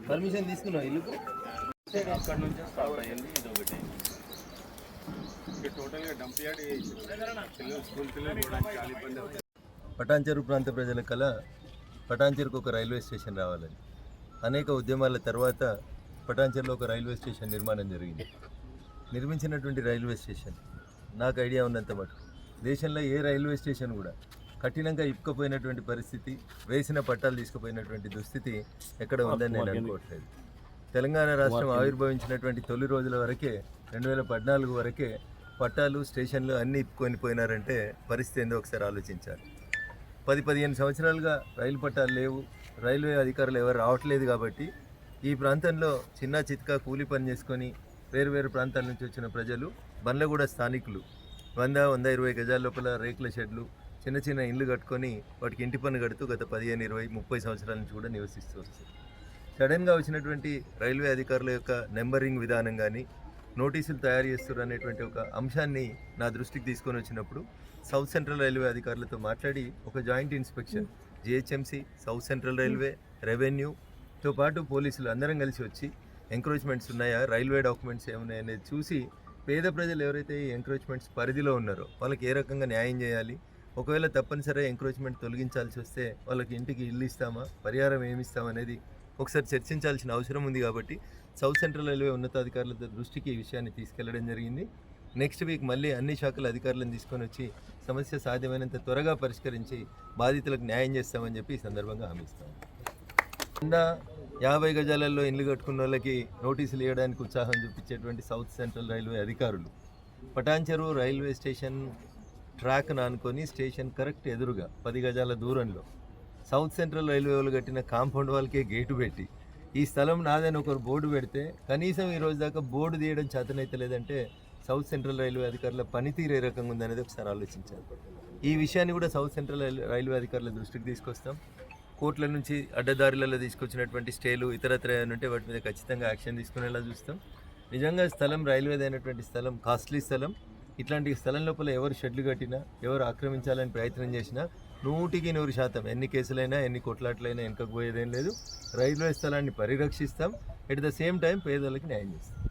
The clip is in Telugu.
పర్మిషన్ తీసుకున్నావు ఇల్లుకు? అక్కడ నుంచి స్టార్ట్ అయ్యింది. ఇది ఒకటి టోటల్గా డంప్ యార్డ్ స్కూల్ పిల్లలు కూడా చాలా ఇబ్బంది అవుతుంది. పటాన్చెరు ప్రాంత ప్రజల కళ పటాన్చెరుకు ఒక రైల్వే స్టేషన్ రావాలని. అనేక ఉద్యమాల తర్వాత పటాన్చెరులో ఒక రైల్వే స్టేషన్ నిర్మాణం జరిగింది. నిర్మించినటువంటి రైల్వే స్టేషన్ నాకు ఐడియా ఉన్నంత మటుకు దేశంలో ఏ రైల్వే స్టేషన్ కూడా కఠినంగా ఇప్పుకపోయినటువంటి పరిస్థితి, వేసిన పట్టాలు తీసుకుపోయినటువంటి దుస్థితి ఎక్కడ ఉందని నేను అనుకోవట్లేదు. తెలంగాణ రాష్ట్రం ఆవిర్భవించినటువంటి తొలి రోజుల వరకే 2014 వరకే పట్టాలు స్టేషన్లు అన్నీ ఇప్పుకొని పోయినారంటే పరిస్థితి ఏందో ఒకసారి ఆలోచించాలి. 10-15 సంవత్సరాలుగా రైలు పట్టాలు లేవు, రైల్వే అధికారులు ఎవరు రావట్లేదు. కాబట్టి ఈ ప్రాంతంలో చిన్న చిత్కా కూలి పని చేసుకొని వేరు వేరు ప్రాంతాల నుంచి వచ్చిన ప్రజలు, బండ్లగూడ స్థానికులు 100-120 గజాల లోపల రేకుల షెడ్లు, చిన్న చిన్న ఇండ్లు కట్టుకొని వాటికి ఇంటి పన్ను కడుతూ గత 15-20-30 సంవత్సరాల నుంచి కూడా నివసిస్తూ వస్తుంది. సడన్గా వచ్చినటువంటి రైల్వే అధికారుల యొక్క నెంబరింగ్ విధానం కానీ, నోటీసులు తయారు చేస్తారు అనేటువంటి ఒక అంశాన్ని నా దృష్టికి తీసుకొని వచ్చినప్పుడు సౌత్ సెంట్రల్ రైల్వే అధికారులతో మాట్లాడి ఒక joint inspection GHMC, south central railway, రెవెన్యూతో పాటు పోలీసులు అందరం కలిసి వచ్చి ఎంక్రోచ్మెంట్స్ ఉన్నాయా, రైల్వే డాక్యుమెంట్స్ ఏమున్నాయి అనేది చూసి పేద ప్రజలు ఎవరైతే ఈ ఎంక్రోచ్మెంట్స్ పరిధిలో ఉన్నారో వాళ్ళకి ఏ రకంగా న్యాయం చేయాలి, ఒకవేళ తప్పనిసరిగా ఎంక్రోచ్మెంట్ తొలగించాల్సి వస్తే వాళ్ళకి ఇంటికి ఇల్లు ఇస్తామా, పరిహారం ఏమి ఇస్తామనేది ఒకసారి చర్చించాల్సిన అవసరం ఉంది. కాబట్టి సౌత్ సెంట్రల్ రైల్వే ఉన్నతాధికారుల దృష్టికి ఈ విషయాన్ని తీసుకెళ్లడం జరిగింది. నెక్స్ట్ వీక్ మళ్ళీ అన్ని శాఖల అధికారులను తీసుకొని వచ్చి సమస్య సాధ్యమైనంత త్వరగా పరిష్కరించి బాధితులకు న్యాయం చేస్తామని చెప్పి ఈ సందర్భంగా హామీ ఇస్తాం. 50 గజాలలో ఇండ్లు కట్టుకున్న వాళ్ళకి నోటీసులు ఇవ్వడానికి ఉత్సాహం చూపించేటువంటి సౌత్ సెంట్రల్ రైల్వే అధికారులు పటాన్చెరు రైల్వే స్టేషన్ ట్రాక్ను ఆనుకొని స్టేషన్ కరెక్ట్ ఎదురుగా 10 గజాల దూరంలో సౌత్ సెంట్రల్ రైల్వే వాళ్ళు కట్టిన కాంపౌండ్ వాళ్ళకే గేటు పెట్టి ఈ స్థలం నాదని ఒకరు బోర్డు పెడితే కనీసం ఈ రోజు దాకా బోర్డు తీయడం చేతనైతే లేదంటే సౌత్ సెంట్రల్ రైల్వే అధికారుల పనితీరు ఏ రకంగా ఉందనేది ఒకసారి ఆలోచించాలి. ఈ విషయాన్ని కూడా సౌత్ సెంట్రల్ రైల్వే అధికారుల దృష్టికి తీసుకొస్తాం. కోర్టుల నుంచి అడ్డదారులలో తీసుకొచ్చినటువంటి స్టేలు ఇతరత్ర ఉంటే వాటి మీద ఖచ్చితంగా యాక్షన్ తీసుకునేలా చూస్తాం. నిజంగా స్థలం రైల్వేదైనటువంటి స్థలం కాస్ట్లీ స్థలం. ఇట్లాంటి స్థలం లోపల ఎవరు షెడ్లు కట్టినా, ఎవరు ఆక్రమించాలని ప్రయత్నం చేసినా 100% ఎన్ని కేసులైనా ఎన్ని కొట్లాట్లైనా వెనకపోయేదేం లేదు. రైల్వే స్థలాన్ని పరిరక్షిస్తాం, ఎట్ ద సేమ్ టైం పేదలకు న్యాయం చేస్తాం.